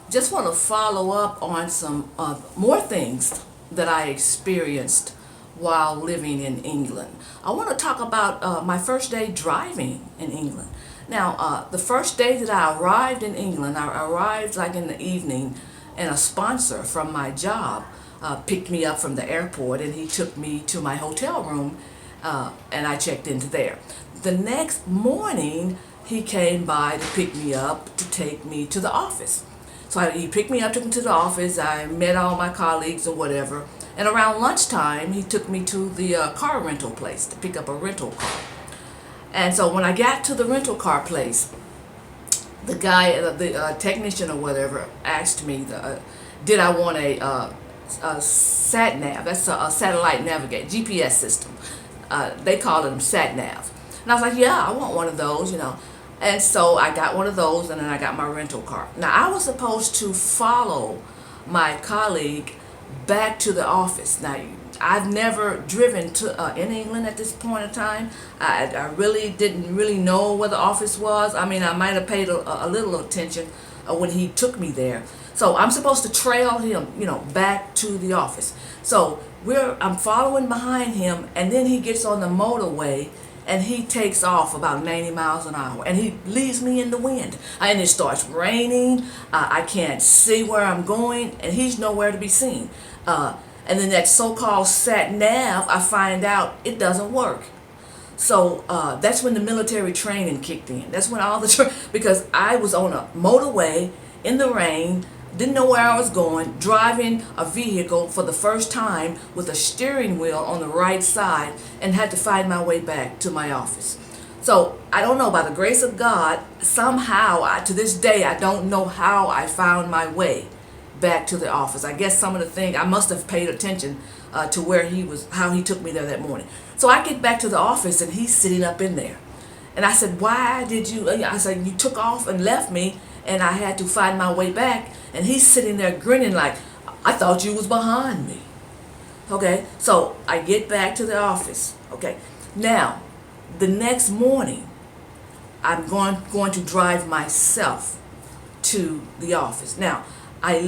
Just want to follow up on some more things that I experienced while living in England. I want to talk about my first day driving in England. Now, the first day that I arrived in England, I arrived like in the evening, and a sponsor from my job picked me up from the airport, and he took me to my hotel room, and I checked into there. The next morning, he came by to pick me up to take me to the office. So he picked me up, took me to the office. I met all my colleagues and whatever. And around lunchtime, he took me to the car rental place to pick up a rental car. And so when I got to the rental car place, the guy, the technician or whatever, asked me, did I want a sat nav? That's a satellite navigate GPS system. They call them sat nav. And I was like, yeah, I want one of those. And so I got one of those, and then I got my rental car. Now, I was supposed to follow my colleague back to the office. Now, I've never driven to in England at this point in time. I really didn't really know where the office was. I mean, I might have paid a little attention when he took me there. So I'm supposed to trail him, back to the office. So I'm following behind him, and then he gets on the motorway and he takes off about 90 miles an hour, and he leaves me in the wind. And it starts raining. I can't see where I'm going, and he's nowhere to be seen. And then that so-called sat nav, I find out it doesn't work. So that's when the military training kicked in. That's when because I was on a motorway in the rain, didn't know where I was going, driving a vehicle for the first time with a steering wheel on the right side, and had to find my way back to my office. So I don't know, by the grace of God, somehow, to this day, I don't know how I found my way back to the office. I guess some of the things, I must have paid attention to how he took me there that morning. So I get back to the office, and he's sitting up in there. And I said, why did you, I said, you took off and left me, and I had to find my way back. And he's sitting there grinning like, I thought you was behind me. Okay, so I get back to the office. Okay, now, the next morning, I'm going to drive myself to the office. Now, I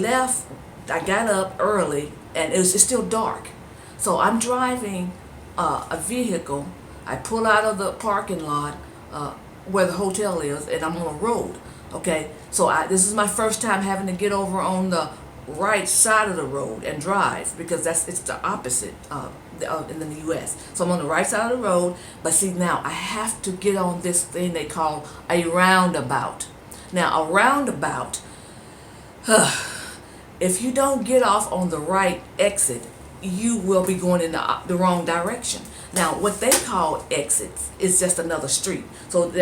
got up early, and it's still dark. So I'm driving a vehicle. I pull out of the parking lot where the hotel is, and I'm on a road. Okay, so this is my first time having to get over on the right side of the road and drive, because it's the opposite in the U.S. So I'm on the right side of the road, but see, now I have to get on this thing they call a roundabout. Now, a roundabout, if you don't get off on the right exit, you will be going in the wrong direction. Now, what they call exits is just another street. So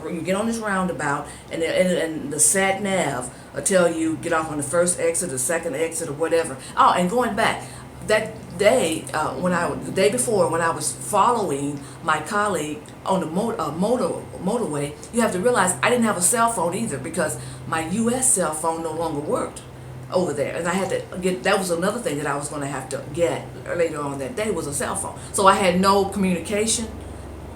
you get on this roundabout, and the sat nav will tell you get off on the first exit, the second exit, or whatever. Oh, and going back, that day the day before, when I was following my colleague on the motorway, you have to realize I didn't have a cell phone either, because my U.S. cell phone no longer worked over there, and I had to get, that was another thing that I was going to have to get later on that day, was a cell phone. So I had no communication,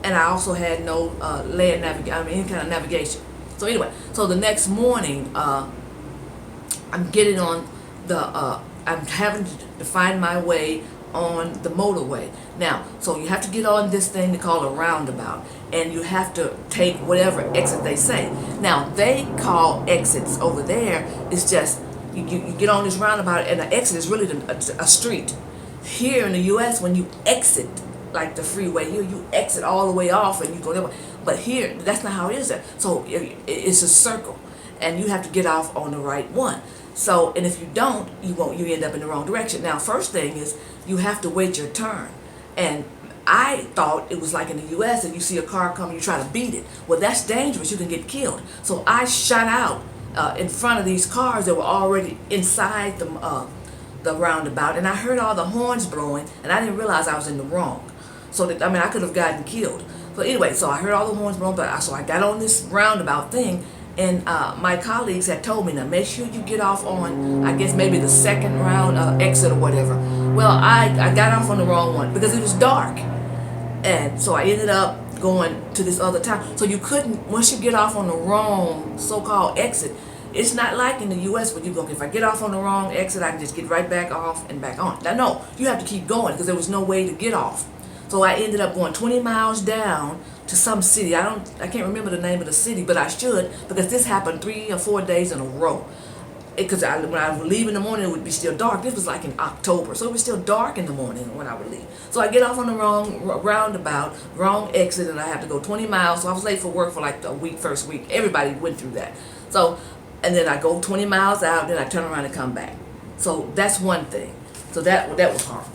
and I also had no any kind of navigation. So anyway, so the next morning, I'm getting on I'm having to find my way on the motorway. Now, so you have to get on this thing they call a roundabout, and you have to take whatever exit they say. Now, they call exits over there, it's just, you get on this roundabout, and the exit is really a street. Here in the U.S., when you exit, like the freeway here, you exit all the way off and you go that way. But here, that's not how it is there. So it's a circle, and you have to get off on the right one. So, and if you don't, you end up in the wrong direction. Now, first thing is you have to wait your turn. And I thought it was like in the U.S. and you see a car coming, you try to beat it. Well, that's dangerous. You can get killed. So I shot out in front of these cars that were already inside the roundabout, and I heard all the horns blowing, and I didn't realize I was in the wrong. So I could have gotten killed. So anyway, so I heard all the horns blowing, so I got on this roundabout thing, and my colleagues had told me, now make sure you get off on, I guess maybe the second round exit or whatever. Well, I got off on the wrong one because it was dark, and so I ended up going to this other town. So you couldn't, once you get off on the wrong so-called exit, It's not like in the U.S. where you go, okay, if I get off on the wrong exit, I can just get right back off and back on. Now, no, you have to keep going because there was no way to get off. So I ended up going 20 miles down to some city. I can't remember the name of the city, but I should, because this happened 3 or 4 days in a row. Because when I would leave in the morning, it would be still dark. This was like in October, so it was still dark in the morning when I would leave. So I get off on the wrong roundabout, wrong exit, and I have to go 20 miles. So I was late for work for like the first week. Everybody went through that. So, and then I go 20 miles out, then I turn around and come back. So that's one thing. So that was hard.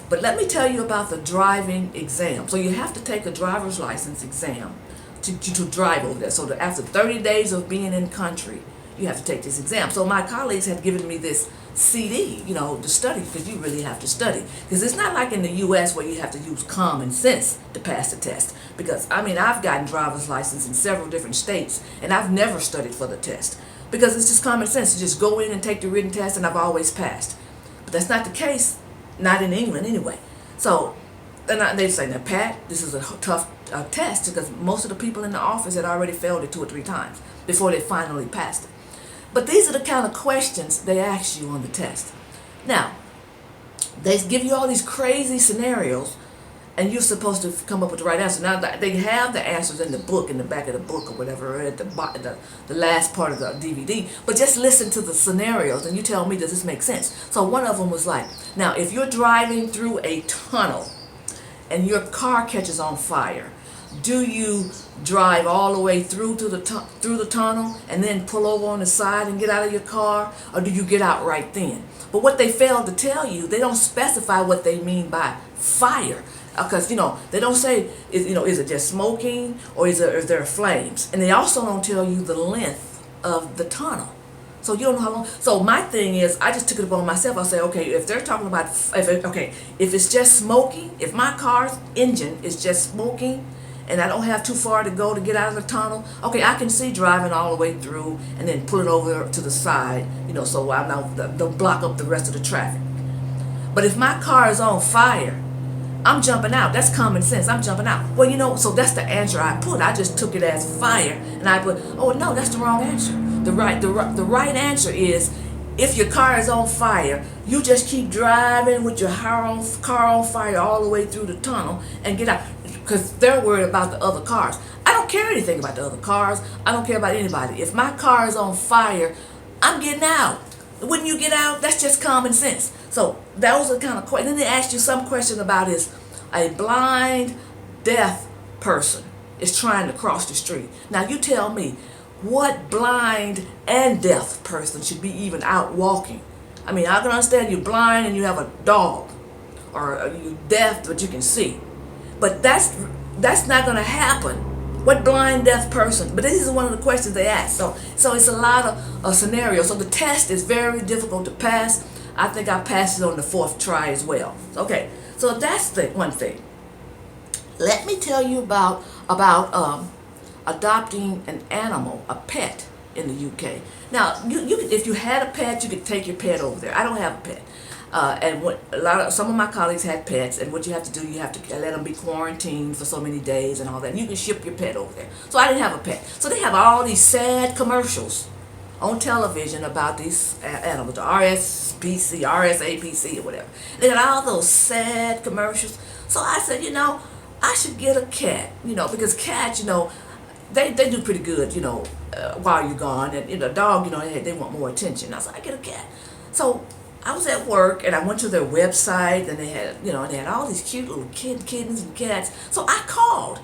But let me tell you about the driving exam. So you have to take a driver's license exam to drive over there. So that after 30 days of being in country, you have to take this exam. So my colleagues had given me this CD, to study, because you really have to study. Because it's not like in the U.S. where you have to use common sense to pass the test. Because, I've gotten driver's license in several different states, and I've never studied for the test. Because it's just common sense. You just go in and take the written test, and I've always passed. But that's not the case, not in England anyway. So they say, now, Pat, this is a tough test, because most of the people in the office had already failed it 2 or 3 times before they finally passed it. But these are the kind of questions they ask you on the test. Now, they give you all these crazy scenarios, and you're supposed to come up with the right answer. Now, they have the answers in the book, in the back of the book or whatever, or at the last part of the DVD. But just listen to the scenarios, and you tell me, does this make sense? So one of them was like, now, if you're driving through a tunnel and your car catches on fire, do you drive all the way through to through the tunnel and then pull over on the side and get out of your car, or do you get out right then? But what they failed to tell you, they don't specify what they mean by fire, because they don't say is it just smoking, or is there flames, and they also don't tell you the length of the tunnel. So you don't know how long. So my thing is, I just took it upon myself. I say, okay, if they're talking about if it's just smoking, if my car's engine is just smoking, and I don't have too far to go to get out of the tunnel, okay, I can see driving all the way through and then pull it over to the side, so I don't block up the rest of the traffic. But if my car is on fire, I'm jumping out. That's common sense. I'm jumping out. Well, so that's the answer I put. I just took it as fire, and I put, oh no, that's the wrong answer. The right answer is, if your car is on fire, you just keep driving with your car on fire all the way through the tunnel and get out. Because they're worried about the other cars. I don't care anything about the other cars. I don't care about anybody. If my car is on fire, I'm getting out. Wouldn't you get out? That's just common sense. So those are kind of questions. Then they ask you some question about, is a blind, deaf person is trying to cross the street. Now you tell me, what blind and deaf person should be even out walking? I can understand you're blind and you have a dog, or you're deaf but you can see. But that's not going to happen. What blind, deaf person? But this is one of the questions they ask. So it's a lot of scenarios. So the test is very difficult to pass. I think I passed it on the 4th try as well. Okay, so that's the one thing. Let me tell you about adopting an animal, a pet, in the UK. Now, if you had a pet, you could take your pet over there. I don't have a pet. And some of my colleagues had pets, and what you have to do, you have to let them be quarantined for so many days and all that. And you can ship your pet over there. So I didn't have a pet. So they have all these sad commercials on television about these animals, the RSPC, RSAPC, or whatever. They got all those sad commercials. So I said, I should get a cat, because cats, they do pretty good, while you're gone. And, a dog, they want more attention. I said, I get a cat. So I was at work, and I went to their website, and they had all these cute little kittens and cats. So I called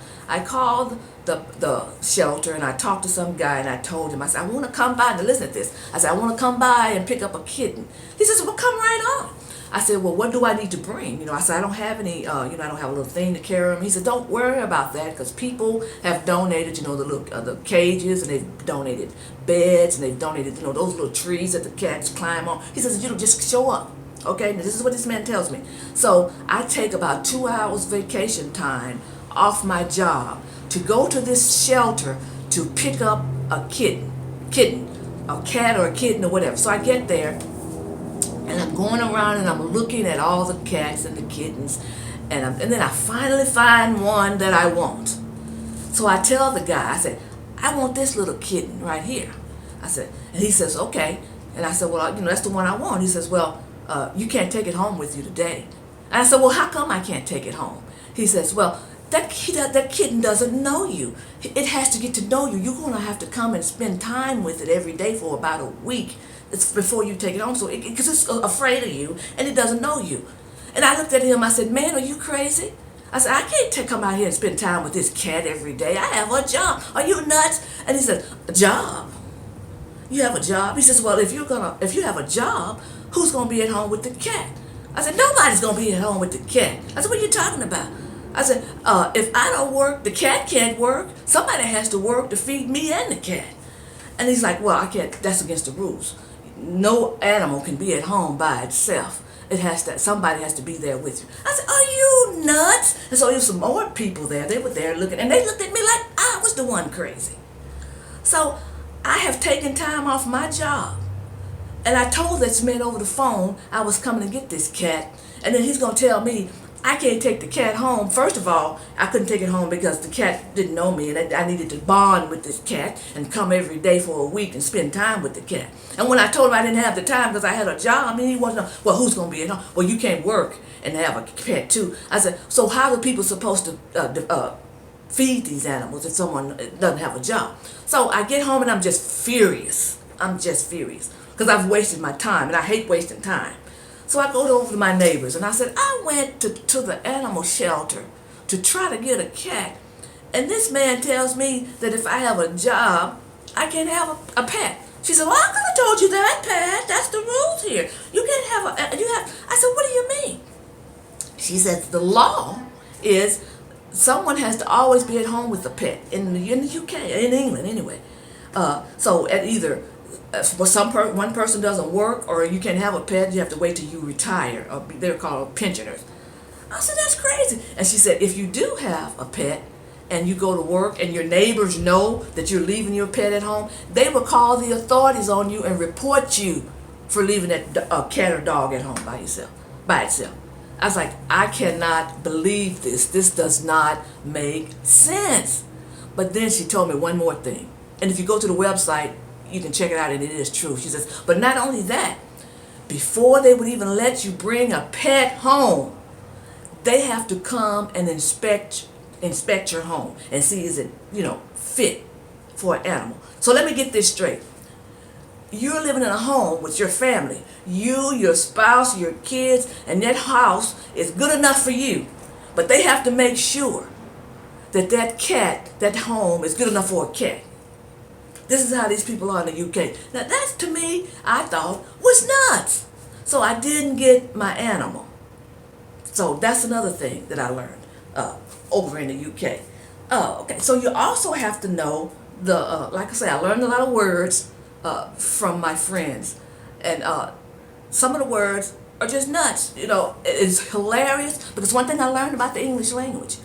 the shelter, and I talked to some guy, and I told him, I said, I want to come by. Now listen to this. I said, I want to come by and pick up a kitten. He says, well, come right on. I said, well, what do I need to bring? I said, I don't have any, I don't have a little thing to carry them. He said, don't worry about that, because people have donated, the cages, and they've donated beds, and they've donated, those little trees that the cats climb on. He says, just show up. Okay, now this is what this man tells me. So I take about 2 hours vacation time off my job to go to this shelter to pick up a kitten, a cat or a kitten or whatever. So I get there, and I'm going around and I'm looking at all the cats and the kittens, and then I finally find one that I want. So I tell the guy, I said, I want this little kitten right here. I said, and he says, okay. And I said, well, that's the one I want. He says, well, you can't take it home with you today. And I said, well, how come I can't take it home? He says, well, that kitten doesn't know you. It has to get to know you. You're going to have to come and spend time with it every day for about a week. It's before you take it home, so because it's afraid of you and it doesn't know you. And I looked at him. I said, man, are you crazy? I said, I can't come out here and spend time with this cat every day. I have a job. Are you nuts? And he said, a job? You have a job? He says, well, if you have a job, who's gonna be at home with the cat? I said, nobody's gonna be at home with the cat. I said, what are you talking about? I said, if I don't work, the cat can't work. Somebody has to work to feed me and the cat. And he's like, well, I can't. That's against the rules. No animal can be at home by itself. Somebody has to be there with you. I said, are you nuts? And so there was some more people there. They were there looking, and they looked at me like I was the one crazy. So I have taken time off my job. And I told this man over the phone I was coming to get this cat. And then he's going to tell me I can't take the cat home. First of all, I couldn't take it home because the cat didn't know me. And I needed to bond with this cat and come every day for a week and spend time with the cat. And when I told him I didn't have the time because I had a job, he wanted to know, well, who's going to be at home? Well, you can't work and have a pet too. I said, so how are people supposed to feed these animals if someone doesn't have a job? So I get home and I'm just furious. I'm just furious because I've wasted my time and I hate wasting time. So I go over to my neighbors and I said, I went to the animal shelter to try to get a cat. And this man tells me that if I have a job, I can't have a pet. She said, well, I could have told you that, Pat. That's the rules here. You can't have I said, what do you mean? She said, the law is someone has to always be at home with a pet in the UK, in England anyway. So at either one person doesn't work or you can't have a pet, you have to wait till you retire. Or they're called pensioners. I said, that's crazy. And she said, if you do have a pet and you go to work and your neighbors know that you're leaving your pet at home, they will call the authorities on you and report you for leaving that cat or dog at home by itself. I was like, I cannot believe this. This does not make sense. But then she told me one more thing. And if you go to the website, you can check it out and it is true. She says, but not only that, before they would even let you bring a pet home, they have to come and inspect your home and see is it, fit for an animal. So let me get this straight. You're living in a home with your family. You, your spouse, your kids, and that house is good enough for you. But they have to make sure that that home is good enough for a cat. This is how these people are in the UK. Now that to me, I thought was nuts. So I didn't get my animal. So that's another thing that I learned over in the UK. Okay, so you also have to know like I say, I learned a lot of words from my friends. And some of the words are just nuts. It's hilarious because one thing I learned about the English language,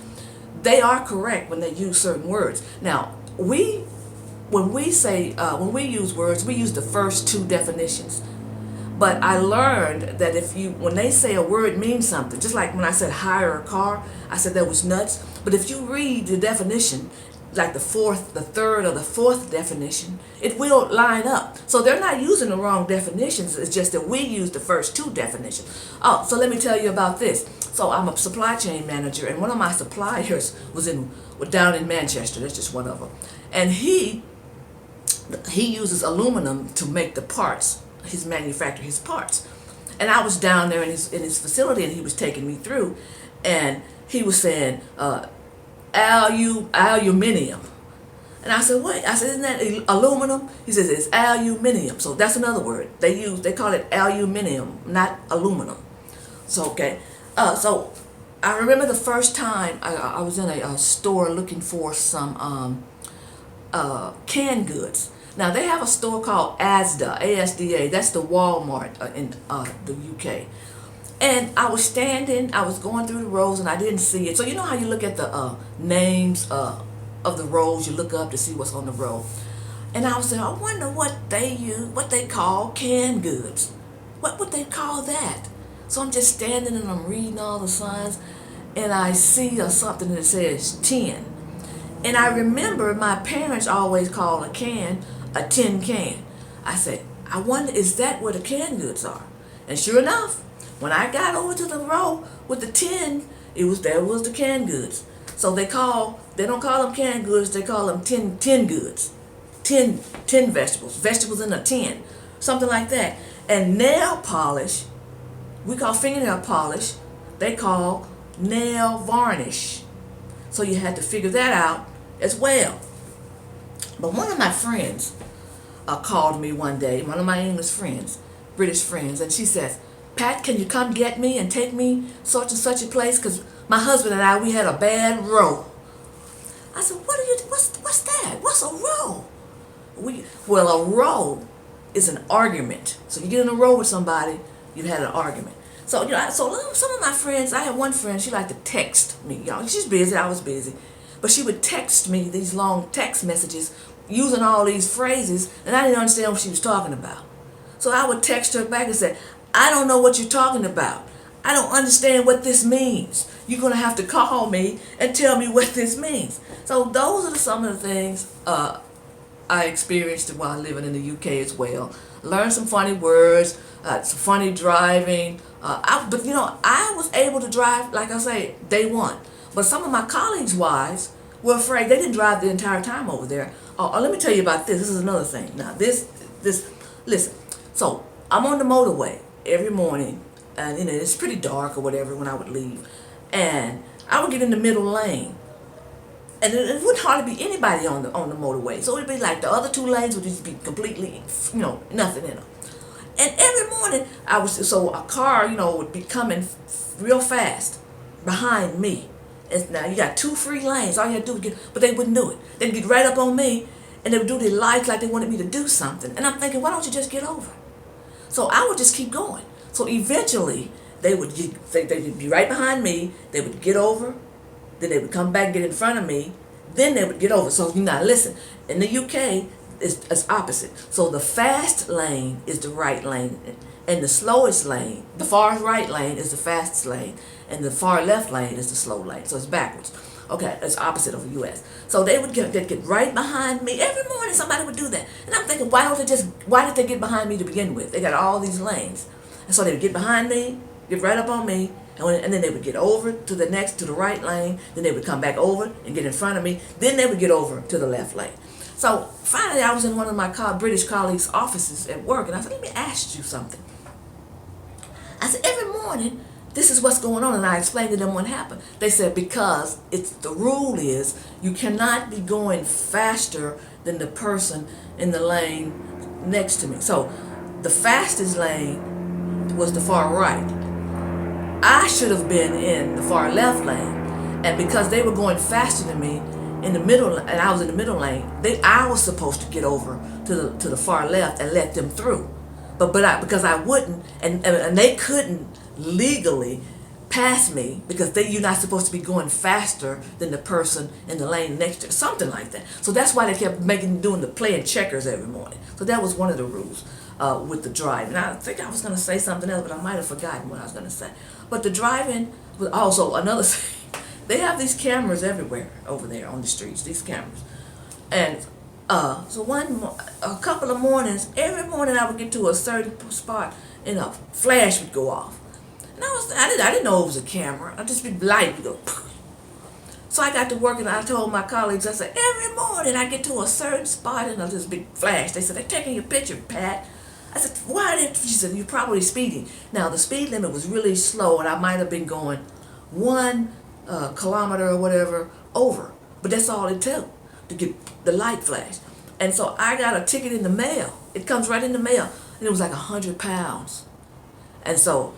they are correct when they use certain words. Now, when we use words, we use the first two definitions. But I learned that when they say a word means something, just like when I said hire a car, I said that was nuts. But if you read the definition, like the third or the fourth definition, it will line up. So they're not using the wrong definitions. It's just that we use the first two definitions. Oh, so let me tell you about this. So I'm a supply chain manager, and one of my suppliers was down in Manchester. That's just one of them. And he uses aluminum to make the parts. He's manufacturing his parts. And I was down there in his facility, and he was taking me through, and he was saying aluminium. And I said, what? I said, isn't that aluminum? He says, it's aluminium. So that's another word. They call it aluminium, not aluminum. So, okay. So I remember the first time I was in a store looking for some canned goods. Now, they have a store called ASDA, ASDA. That's the Walmart in the UK. And I was going through the rows, and I didn't see it. So you know how you look at the names of the rows, you look up to see what's on the row. And I was saying, I wonder what they call canned goods. What would they call that? So I'm just standing and I'm reading all the signs, and I see something that says tin. And I remember my parents always called a can a tin can. I said, I wonder, is that where the canned goods are? And sure enough, when I got over to the row with the tin, there was the canned goods. So they don't call them canned goods, they call them tin goods. Tin vegetables in a tin, something like that. And nail polish, we call fingernail polish, they call nail varnish. So you had to figure that out as well. But one of my friends called me one day, one of my English friends, British friends, and she says, Pat, can you come get me and take me such and such a place? Because my husband and I, we had a bad row. I said, what's that? What's a row? Well, a row is an argument. So you get in a row with somebody, you've had an argument. So, some of my friends, I had one friend, she liked to text me. She's busy, I was busy. But she would text me these long text messages using all these phrases, and I didn't understand what she was talking about. So I would text her back and say, I don't know what you're talking about. I don't understand what this means. You're going to have to call me and tell me what this means. So those are some of the things I experienced while living in the UK as well. Learned some funny words, some funny driving. But I was able to drive, like I say, day one. But some of my colleagues' wives were afraid. They didn't drive the entire time over there. Let me tell you about this. This is another thing. Now, listen. So I'm on the motorway every morning, and it's pretty dark or whatever when I would leave, and I would get in the middle lane, and it wouldn't hardly be anybody on the motorway. So it'd be like the other two lanes would just be completely, nothing in them. And every morning a car, would be coming real fast behind me. And now you got two free lanes. All you had to do was but they wouldn't do it. They'd get right up on me, and they would do their lights like they wanted me to do something. And I'm thinking, why don't you just get over? So I would just keep going. So eventually, they'd be right behind me. They would get over. Then they would come back and get in front of me. Then they would get over. So listen. In the UK, it's opposite. So the fast lane is the right lane, and the slowest lane, the far right lane, is the fastest lane, and the far left lane is the slow lane. So it's backwards. Okay, it's opposite of the U.S. So they'd get right behind me. Every morning somebody would do that. And I'm thinking, why did they get behind me to begin with? They got all these lanes. And so they would get behind me, get right up on me, and then they would get over to the right lane. Then they would come back over and get in front of me. Then they would get over to the left lane. So finally I was in one of my British colleagues' offices at work, and I said, let me ask you something. I said, every morning, this is what's going on, and I explained to them what happened. They said, because the rule is you cannot be going faster than the person in the lane next to me. So the fastest lane was the far right. I should have been in the far left lane, and because they were going faster than me in the middle, and I was in the middle lane, I was supposed to get over to the far left and let them through. But because I wouldn't, and they couldn't legally pass me because you're not supposed to be going faster than the person in the lane next to you, something like that. So that's why they kept doing the playing checkers every morning. So that was one of the rules with the driving. I think I was going to say something else, but I might have forgotten what I was going to say. But the driving was also another thing. They have these cameras everywhere over there on the streets, these cameras. And so a couple of mornings, every morning I would get to a certain spot and a flash would go off. And I didn't know it was a camera. I'd just be light would go. So I got to work and I told my colleagues, I said, every morning I get to a certain spot and there's this big flash. They said, they're taking your picture, Pat. I said, why didn't she said, you're probably speeding. Now the speed limit was really slow and I might have been going 1 kilometer or whatever over. But that's all it took to get the light flash. And so I got a ticket in the mail. It comes right in the mail. And it was like 100 pounds. And so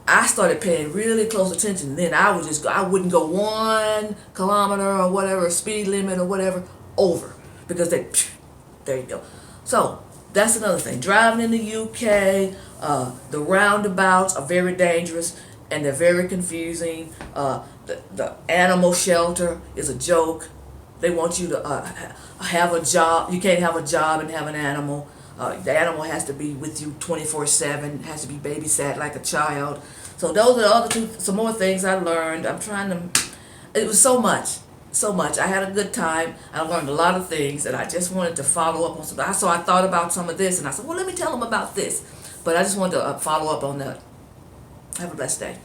I started paying really close attention. Then I wouldn't go 1 kilometer or whatever, speed limit or whatever, over. Because there you go. So that's another thing. Driving in the UK, the roundabouts are very dangerous and they're very confusing. The animal shelter is a joke. They want you to have a job. You can't have a job and have an animal. The animal has to be with you 24/7. Has to be babysat like a child. So those are the other some more things I learned. It was so much. so much. I had a good time. I learned a lot of things, and I just wanted to follow up on some. So I thought about some of this, and I said, well, let me tell them about this. But I just wanted to follow up on that. Have a blessed day.